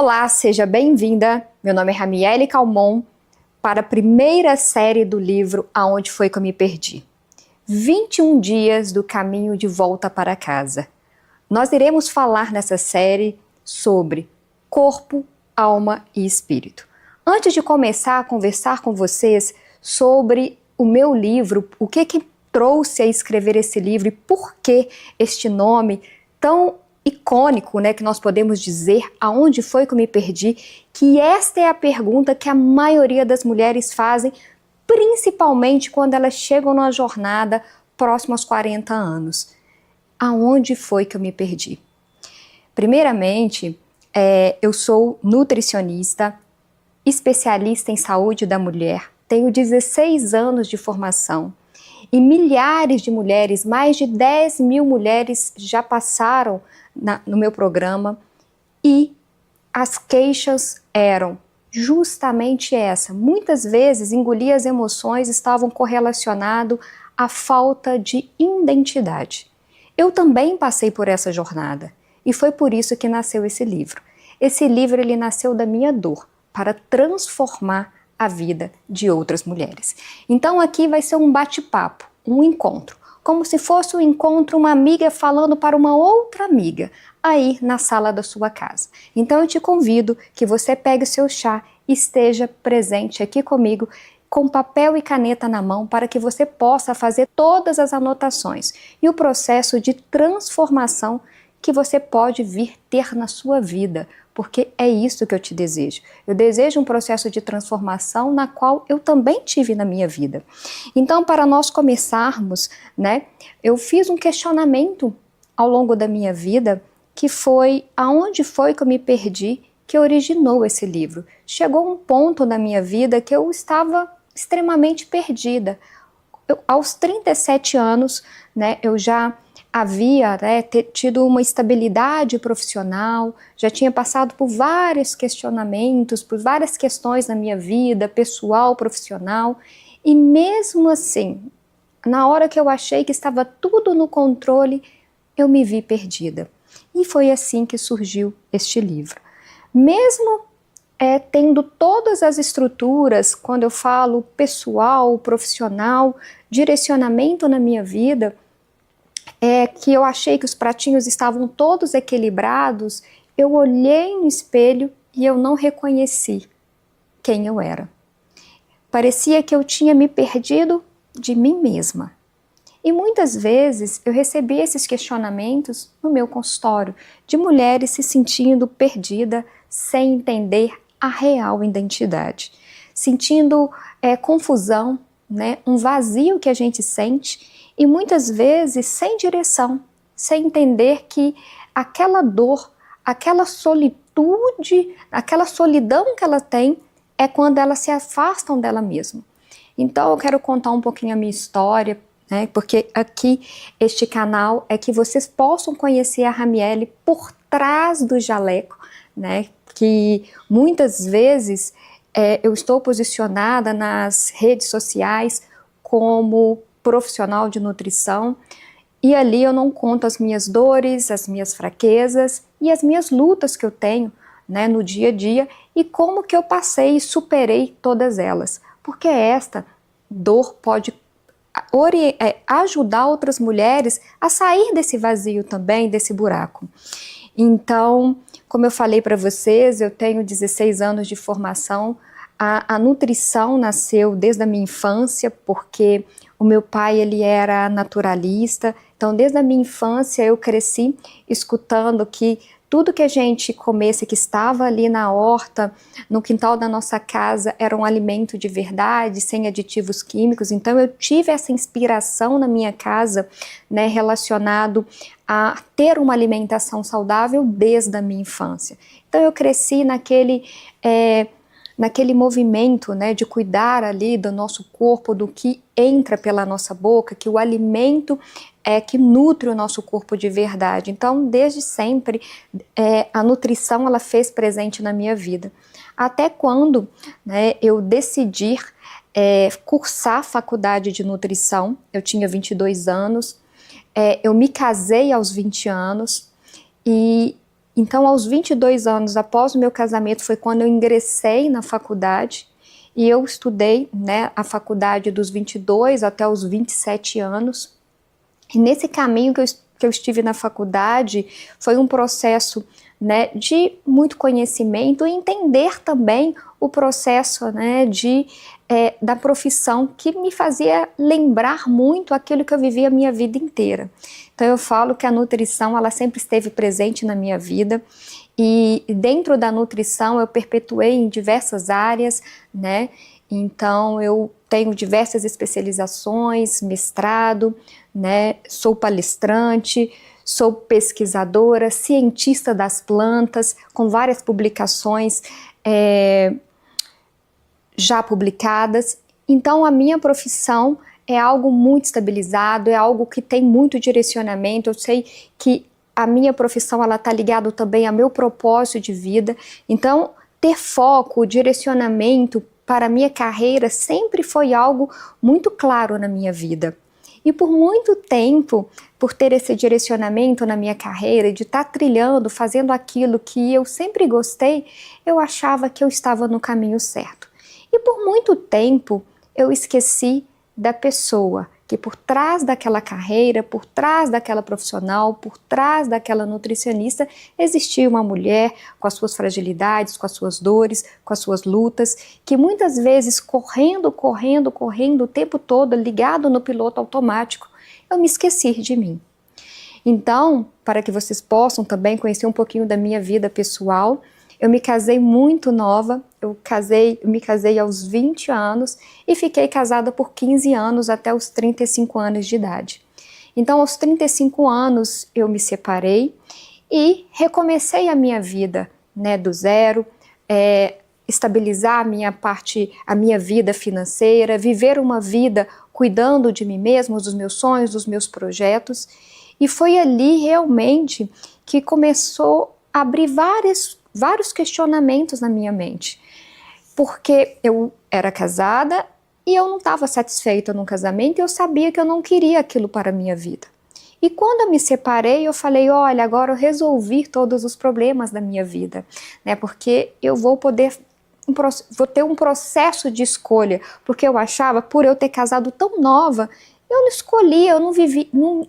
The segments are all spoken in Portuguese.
Olá, seja bem-vinda. Meu nome é Ramiele Calmon para a primeira série do livro Aonde Foi Que Eu Me Perdi? 21 dias do caminho de volta para casa. Nós iremos falar nessa série sobre corpo, alma e espírito. Antes de começar a conversar com vocês sobre o meu livro, o que trouxe a escrever esse livro e por que este nome tão icônico, que nós podemos dizer, aonde foi que eu me perdi, que esta é a pergunta que a maioria das mulheres fazem, principalmente quando elas chegam numa jornada próxima aos 40 anos. Aonde foi que eu me perdi? Primeiramente, eu sou nutricionista, especialista em saúde da mulher, tenho 16 anos de formação e milhares de mulheres, mais de 10 mil mulheres já passaram no meu programa e as queixas eram justamente essa. Muitas vezes engolir as emoções estavam correlacionado à falta de identidade. Eu também passei por essa jornada e foi por isso que nasceu esse livro. Esse livro ele nasceu da minha dor para transformar a vida de outras mulheres. Então aqui vai ser um bate-papo, um encontro, como se fosse um encontro, uma amiga falando para uma outra amiga, aí na sala da sua casa. Então eu te convido que você pegue o seu chá e esteja presente aqui comigo, com papel e caneta na mão, para que você possa fazer todas as anotações e o processo de transformação que você pode vir ter na sua vida, porque é isso que eu te desejo. Eu desejo um processo de transformação na qual eu também tive na minha vida. Então, para nós começarmos, eu fiz um questionamento ao longo da minha vida, que foi aonde foi que eu me perdi, que originou esse livro. Chegou um ponto na minha vida que eu estava extremamente perdida. Aos 37 anos, eu já havia tido uma estabilidade profissional, já tinha passado por vários questionamentos, por várias questões na minha vida, pessoal, profissional, e mesmo assim, na hora que eu achei que estava tudo no controle, eu me vi perdida. E foi assim que surgiu este livro. Mesmo tendo todas as estruturas, quando eu falo pessoal, profissional, direcionamento na minha vida, que eu achei que os pratinhos estavam todos equilibrados, eu olhei no espelho e eu não reconheci quem eu era. Parecia que eu tinha me perdido de mim mesma. E muitas vezes eu recebi esses questionamentos no meu consultório, de mulheres se sentindo perdida, sem entender a real identidade, sentindo confusão, um vazio que a gente sente, e muitas vezes sem direção, sem entender que aquela dor, aquela solitude, aquela solidão que ela tem é quando elas se afastam dela mesma. Então eu quero contar um pouquinho a minha história, porque aqui este canal é que vocês possam conhecer a Ramiele por trás do jaleco, que muitas vezes eu estou posicionada nas redes sociais como profissional de nutrição, e ali eu não conto as minhas dores, as minhas fraquezas e as minhas lutas que eu tenho no dia a dia e como que eu passei e superei todas elas, porque esta dor pode ajudar outras mulheres a sair desse vazio também, desse buraco. Então, como eu falei para vocês, eu tenho 16 anos de formação. A nutrição nasceu desde a minha infância, porque o meu pai ele era naturalista, então desde a minha infância eu cresci escutando que tudo que a gente comesse que estava ali na horta, no quintal da nossa casa, era um alimento de verdade, sem aditivos químicos. Então eu tive essa inspiração na minha casa, relacionado a ter uma alimentação saudável desde a minha infância. Então eu cresci naquele movimento de cuidar ali do nosso corpo, do que entra pela nossa boca, que o alimento é que nutre o nosso corpo de verdade. Então, desde sempre, a nutrição ela fez presente na minha vida. Até quando eu decidi cursar a faculdade de nutrição, eu tinha 22 anos, eu me casei aos 20 anos, e Então, aos 22 anos, após o meu casamento, foi quando eu ingressei na faculdade e eu estudei, né, a faculdade dos 22 até os 27 anos. E nesse caminho que eu estive na faculdade, foi um processo, né, de muito conhecimento e entender também o processo, né, da profissão, que me fazia lembrar muito aquilo que eu vivi a minha vida inteira. Então eu falo que a nutrição, ela sempre esteve presente na minha vida, e dentro da nutrição eu perpetuei em diversas áreas, né? Então eu tenho diversas especializações, mestrado, né? Sou palestrante, sou pesquisadora, cientista das plantas, com várias publicações já publicadas. Então a minha profissão é algo muito estabilizado, é algo que tem muito direcionamento. Eu sei que a minha profissão, ela está ligada também ao meu propósito de vida. Então, ter foco, direcionamento para a minha carreira sempre foi algo muito claro na minha vida. E por muito tempo, por ter esse direcionamento na minha carreira, de estar trilhando, fazendo aquilo que eu sempre gostei, eu achava que eu estava no caminho certo. E por muito tempo, eu esqueci da pessoa, que por trás daquela carreira, por trás daquela profissional, por trás daquela nutricionista, existia uma mulher com as suas fragilidades, com as suas dores, com as suas lutas, que muitas vezes correndo o tempo todo, ligado no piloto automático, eu me esqueci de mim. Então, para que vocês possam também conhecer um pouquinho da minha vida pessoal, eu me casei muito nova, eu me casei aos 20 anos e fiquei casada por 15 anos até os 35 anos de idade. Então, aos 35 anos, eu me separei e recomecei a minha vida, né, do zero, estabilizar a minha vida financeira, viver uma vida cuidando de mim mesma, dos meus sonhos, dos meus projetos. E foi ali realmente que começou a abrir vários questionamentos na minha mente, porque eu era casada e eu não estava satisfeita no casamento e eu sabia que eu não queria aquilo para a minha vida. E quando eu me separei, eu falei, olha, agora eu resolvi todos os problemas da minha vida, né? Porque eu vou ter um processo de escolha, porque eu achava, por eu ter casado tão nova, eu não escolhi, eu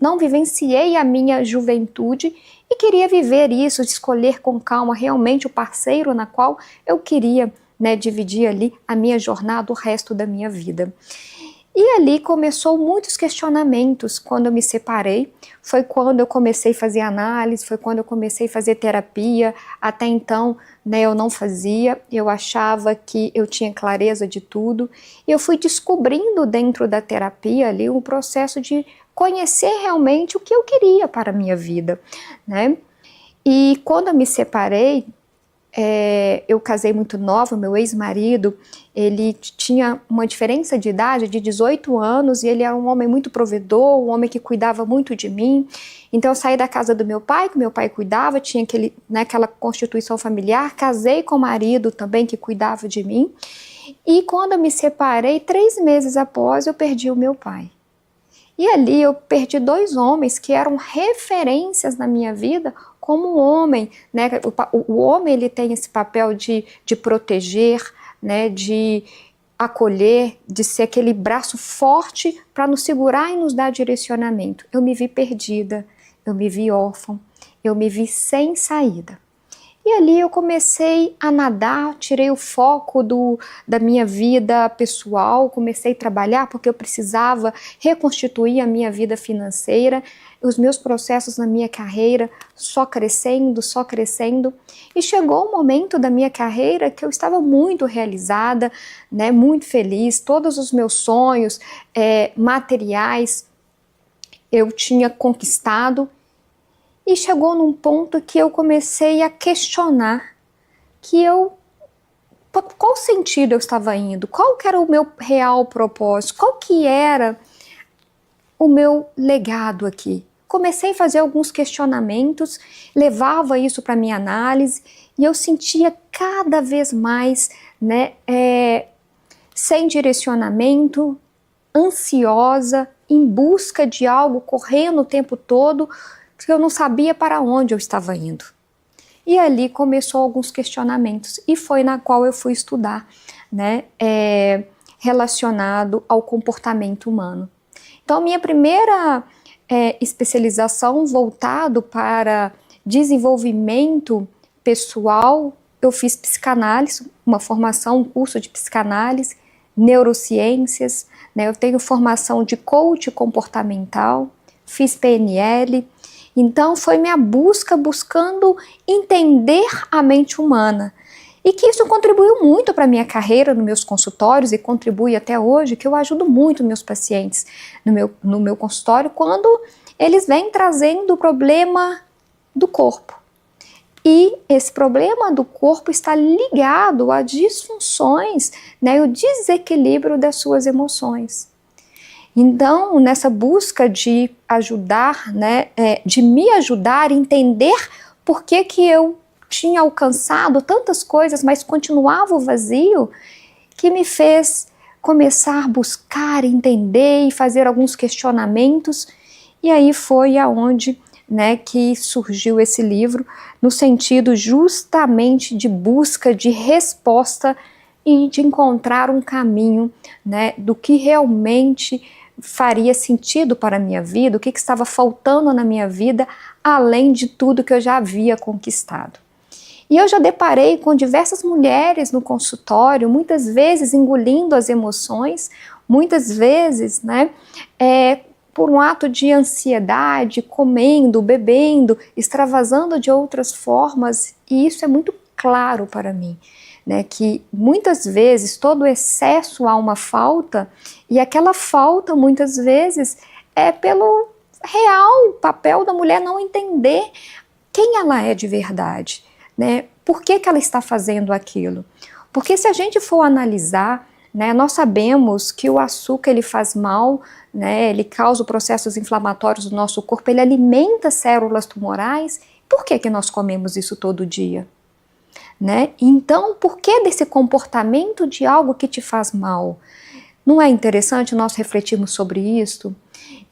não vivenciei a minha juventude e queria viver isso, escolher com calma realmente o parceiro na qual eu queria, né, dividir ali a minha jornada, o resto da minha vida. E ali começou muitos questionamentos. Quando eu me separei, foi quando eu comecei a fazer análise, foi quando eu comecei a fazer terapia. Até então, né, eu não fazia, eu achava que eu tinha clareza de tudo. E eu fui descobrindo dentro da terapia ali um processo de conhecer realmente o que eu queria para a minha vida, né? E quando eu me separei, eu casei muito nova, meu ex-marido, ele tinha uma diferença de idade de 18 anos e ele era um homem muito provedor, um homem que cuidava muito de mim. Então eu saí da casa do meu pai, que meu pai cuidava, tinha aquela constituição familiar, casei com o marido também que cuidava de mim. E quando eu me separei, 3 meses após, eu perdi o meu pai. E ali eu perdi 2 homens que eram referências na minha vida como um homem, né? O homem, ele tem esse papel de proteger, né? De acolher, de ser aquele braço forte para nos segurar e nos dar direcionamento. Eu me vi perdida, eu me vi órfã, eu me vi sem saída. E ali eu comecei a nadar, tirei o foco da minha vida pessoal, comecei a trabalhar porque eu precisava reconstituir a minha vida financeira, os meus processos na minha carreira só crescendo. E chegou um momento da minha carreira que eu estava muito realizada, né, muito feliz, todos os meus sonhos materiais eu tinha conquistado. E chegou num ponto que eu comecei a questionar qual sentido eu estava indo, qual que era o meu real propósito, qual que era o meu legado aqui. Comecei a fazer alguns questionamentos, levava isso para minha análise e eu sentia cada vez mais, né, sem direcionamento, ansiosa, em busca de algo, correndo o tempo todo, porque eu não sabia para onde eu estava indo. E ali começou alguns questionamentos, e foi na qual eu fui estudar, né, relacionado ao comportamento humano. Então, minha primeira especialização voltado para desenvolvimento pessoal, eu fiz psicanálise, uma formação, um curso de psicanálise, neurociências, né, eu tenho formação de coach comportamental, fiz PNL. Então foi minha buscando entender a mente humana. E que isso contribuiu muito para a minha carreira nos meus consultórios e contribui até hoje, que eu ajudo muito meus pacientes no meu consultório quando eles vêm trazendo o problema do corpo. E esse problema do corpo está ligado a disfunções, né, o desequilíbrio das suas emoções. Então, nessa busca de ajudar, né, de me ajudar a entender por que eu tinha alcançado tantas coisas, mas continuava o vazio, que me fez começar a buscar, entender e fazer alguns questionamentos. E aí foi aonde, né, que surgiu esse livro, no sentido justamente de busca de resposta e de encontrar um caminho, né, do que realmente faria sentido para a minha vida, o que estava faltando na minha vida, além de tudo que eu já havia conquistado. E eu já deparei com diversas mulheres no consultório, muitas vezes engolindo as emoções, muitas vezes, né, por um ato de ansiedade, comendo, bebendo, extravasando de outras formas, e isso é muito claro para mim, né, que muitas vezes todo excesso há uma falta, e aquela falta muitas vezes é pelo real papel da mulher não entender quem ela é de verdade, né, por que ela está fazendo aquilo. Porque se a gente for analisar, né, nós sabemos que o açúcar ele faz mal, né, ele causa processos inflamatórios do nosso corpo, ele alimenta células tumorais. Por que nós comemos isso todo dia? Né? Então, por que desse comportamento de algo que te faz mal? Não é interessante nós refletirmos sobre isso?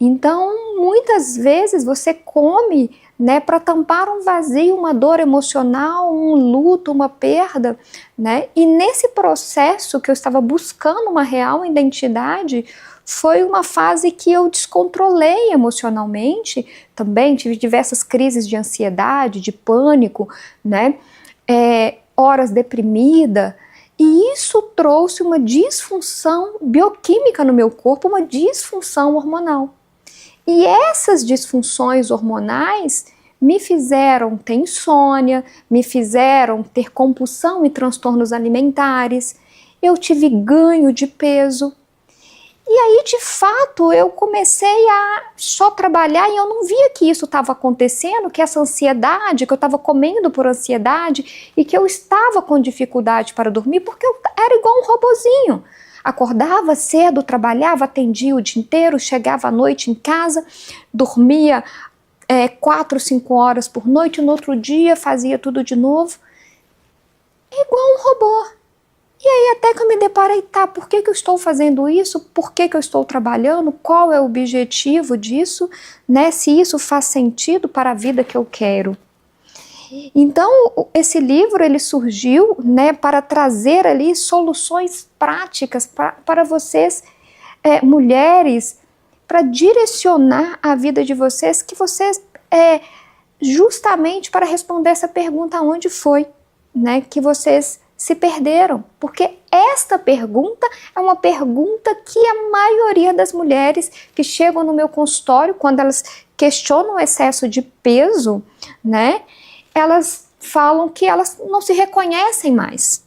Então, muitas vezes você come, né, para tampar um vazio, uma dor emocional, um luto, uma perda, né? E nesse processo que eu estava buscando uma real identidade, foi uma fase que eu descontrolei emocionalmente, também tive diversas crises de ansiedade, de pânico, né? Horas deprimida, e isso trouxe uma disfunção bioquímica no meu corpo, uma disfunção hormonal. E essas disfunções hormonais me fizeram ter insônia, me fizeram ter compulsão e transtornos alimentares, eu tive ganho de peso. E aí, de fato, eu comecei a só trabalhar e eu não via que isso estava acontecendo, que essa ansiedade, que eu estava comendo por ansiedade e que eu estava com dificuldade para dormir, porque eu era igual um robozinho. Acordava cedo, trabalhava, atendia o dia inteiro, chegava à noite em casa, dormia 4, 5 horas por noite, no outro dia fazia tudo de novo. Igual um robô. E aí até que eu me deparei, tá, por que eu estou fazendo isso? Por que eu estou trabalhando? Qual é o objetivo disso? Né? Se isso faz sentido para a vida que eu quero. Então, esse livro ele surgiu, né, para trazer ali soluções práticas para vocês, mulheres, para direcionar a vida de vocês, que vocês, justamente para responder essa pergunta, onde foi, né, que vocês se perderam, porque esta pergunta é uma pergunta que a maioria das mulheres que chegam no meu consultório, quando elas questionam o excesso de peso, né, elas falam que elas não se reconhecem mais,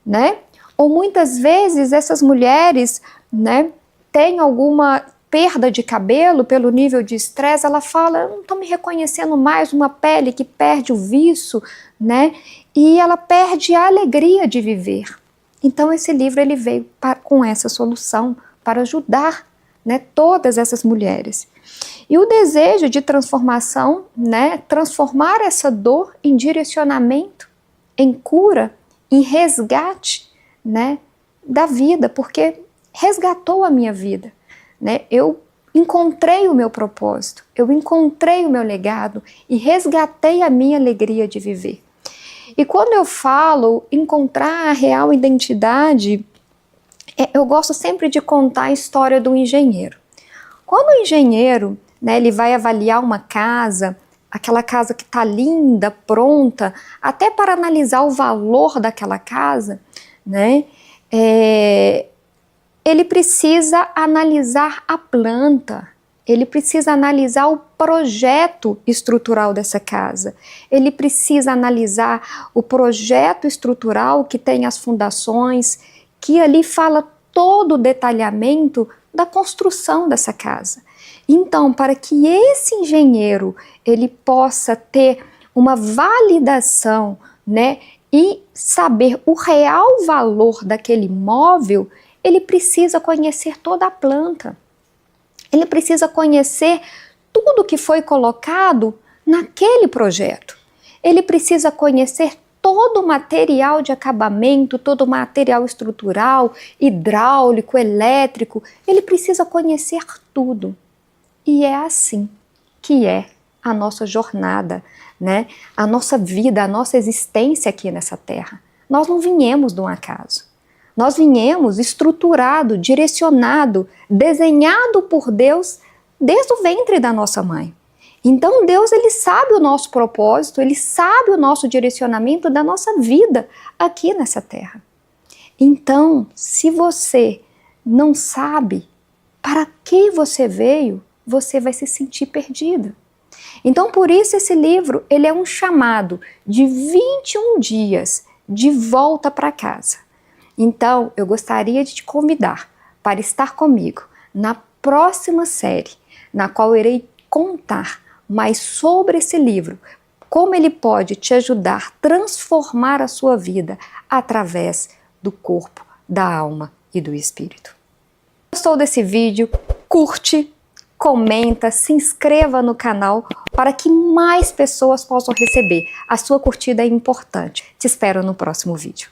né, ou muitas vezes essas mulheres, né, têm alguma perda de cabelo pelo nível de estresse, ela fala, eu não estou me reconhecendo mais, uma pele que perde o viço, né, e ela perde a alegria de viver. Então esse livro ele veio com essa solução para ajudar, né, todas essas mulheres. E o desejo de transformação, né, transformar essa dor em direcionamento, em cura, em resgate, né, da vida, porque resgatou a minha vida. Né? Eu encontrei o meu propósito, eu encontrei o meu legado e resgatei a minha alegria de viver. E quando eu falo encontrar a real identidade, eu gosto sempre de contar a história do engenheiro. Quando o engenheiro, né, ele vai avaliar uma casa, aquela casa que está linda, pronta, até para analisar o valor daquela casa, né, ele precisa analisar a planta, ele precisa analisar o projeto estrutural dessa casa, ele precisa analisar o projeto estrutural que tem as fundações, que ali fala todo o detalhamento da construção dessa casa. Então, para que esse engenheiro ele possa ter uma validação, né, e saber o real valor daquele imóvel, ele precisa conhecer toda a planta. Ele precisa conhecer tudo que foi colocado naquele projeto. Ele precisa conhecer todo o material de acabamento, todo o material estrutural, hidráulico, elétrico. Ele precisa conhecer tudo. E é assim que é a nossa jornada, né? A nossa vida, a nossa existência aqui nessa terra. Nós não viemos de um acaso. Nós viemos estruturado, direcionado, desenhado por Deus desde o ventre da nossa mãe. Então Deus, ele sabe o nosso propósito, ele sabe o nosso direcionamento da nossa vida aqui nessa terra. Então, se você não sabe para que você veio, você vai se sentir perdida. Então, por isso esse livro, ele é um chamado de 21 dias de volta para casa. Então, eu gostaria de te convidar para estar comigo na próxima série, na qual eu irei contar mais sobre esse livro, como ele pode te ajudar a transformar a sua vida através do corpo, da alma e do espírito. Gostou desse vídeo? Curte, comenta, se inscreva no canal para que mais pessoas possam receber. A sua curtida é importante. Te espero no próximo vídeo.